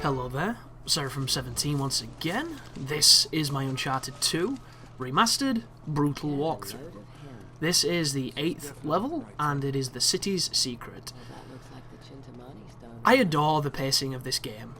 Hello there, Sarah from 17 once again. This is my Uncharted 2 Remastered brutal walkthrough. This is the 8th level, and it is the city's secret. I adore the pacing of this game.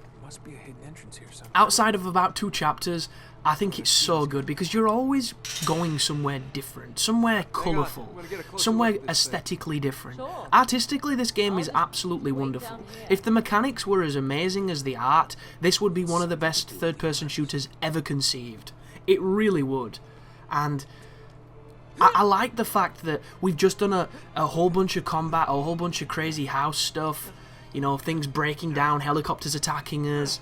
Outside of about 2 chapters, I think it's so good because you're always going somewhere different, somewhere colourful, somewhere aesthetically different. Artistically, this game is absolutely wonderful. If the mechanics were as amazing as the art, this would be one of the best third-person shooters ever conceived. It really would. And I like the fact that we've just done a whole bunch of combat, a whole bunch of crazy house stuff, you know, things breaking down, helicopters attacking us,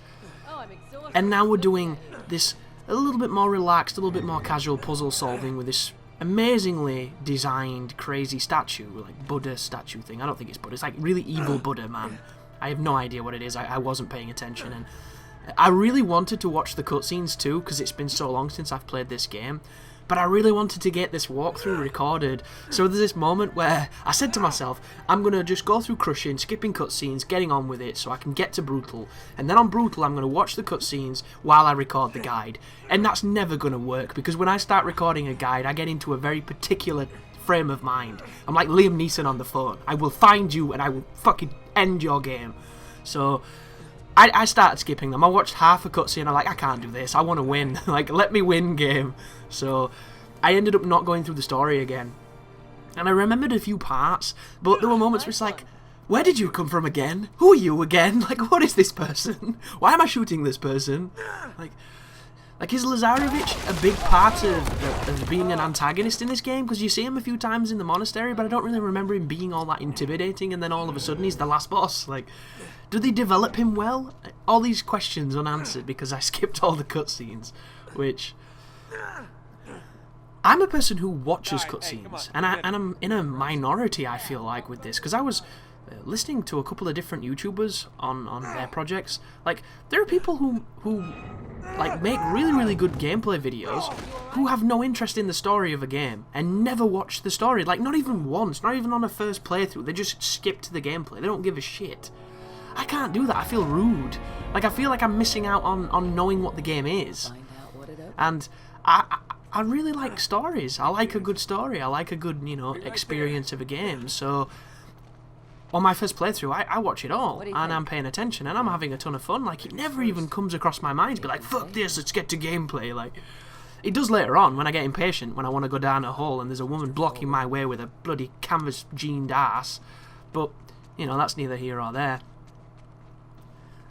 and now we're doing this a little bit more relaxed, a little bit more casual puzzle solving with this amazingly designed crazy statue, like Buddha statue thing. I don't think it's Buddha, it's like really evil Buddha, man. I have no idea what it is, I wasn't paying attention, and I really wanted to watch the cutscenes too, because it's been so long since I've played this game. But I really wanted to get this walkthrough recorded, so there's this moment where I said to myself, I'm going to just go through crushing, skipping cutscenes, getting on with it so I can get to Brutal, and then on Brutal I'm going to watch the cutscenes while I record the guide. And that's never going to work, because when I start recording a guide I get into a very particular frame of mind. I'm like Liam Neeson on the phone. I will find you and I will fucking end your game. So I started skipping them. I watched half a cutscene and I'm like, I can't do this, I want to win. Like, let me win, game. So I ended up not going through the story again. And I remembered a few parts, but there were moments where it's like, where did you come from again? Who are you again? Like, what is this person? Why am I shooting this person? Like is Lazarevich a big part of being an antagonist in this game? Because you see him a few times in the monastery, but I don't really remember him being all that intimidating, and then all of a sudden he's the last boss. Like, do they develop him well? All these questions unanswered because I skipped all the cutscenes, which... I'm a person who watches cutscenes, and I'm in a minority, I feel like, with this, because I was listening to a couple of different YouTubers on their projects. Like, there are people who like make really good gameplay videos who have no interest in the story of a game and never watch the story, like not even once, not even on a first playthrough. They just skip to the gameplay. They don't give a shit. I can't do that. I feel rude. Like, I feel like I'm missing out on knowing what the game is. And I really like stories. I like a good story. I like a good, you know, experience of a game. So on my first playthrough, I watch it all, and I'm paying attention, and I'm having a ton of fun. Like, it never even comes across my mind to be like, fuck this, let's get to gameplay. Like, it does later on, when I get impatient, when I want to go down a hole and there's a woman blocking my way with a bloody canvas jeaned ass. But, you know, that's neither here or there.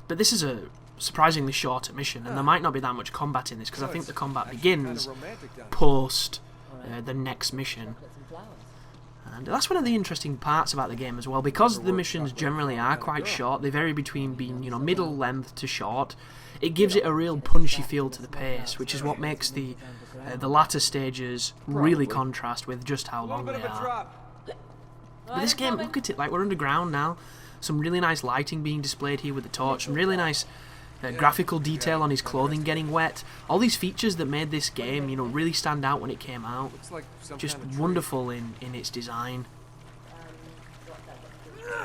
But this is a surprisingly short mission, and there might not be that much combat in this, because I think the combat begins post the next mission. And that's one of the interesting parts about the game as well, because the missions generally are quite short. They vary between being, you know, middle length to short. It gives it a real punchy feel to the pace, which is what makes the latter stages really contrast with just how long they are. But this game, look at it, like, we're underground now. Some really nice lighting being displayed here with the torch, some really nice graphical detail on his clothing getting wet. All these features that made this game, you know, really stand out when it came out. Just wonderful in its design.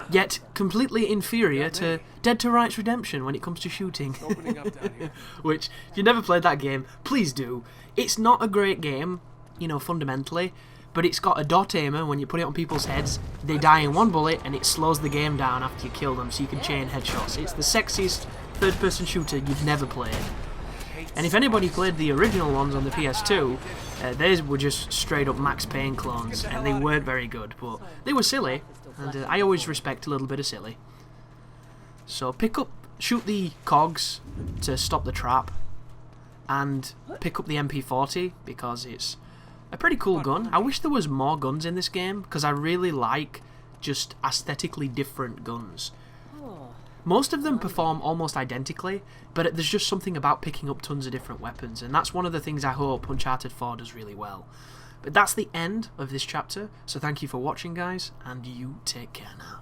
Yet completely inferior to Dead to Rights Redemption when it comes to shooting. Which, if you never played that game, please do. It's not a great game, you know, fundamentally, but it's got a dot aimer. When you put it on people's heads, they die in one bullet, and it slows the game down after you kill them, so you can chain headshots. It's the sexiest third-person shooter you've never played. And if anybody played the original ones on the PS2, theirs were just straight-up Max Payne clones, and they weren't very good, but they were silly, and I always respect a little bit of silly. So shoot the cogs to stop the trap, and pick up the MP40, because it's a pretty cool gun. I wish there was more guns in this game, because I really like just aesthetically different guns. Most of them perform almost identically, but there's just something about picking up tons of different weapons, and that's one of the things I hope Uncharted 4 does really well. But that's the end of this chapter, so thank you for watching, guys, and you take care now.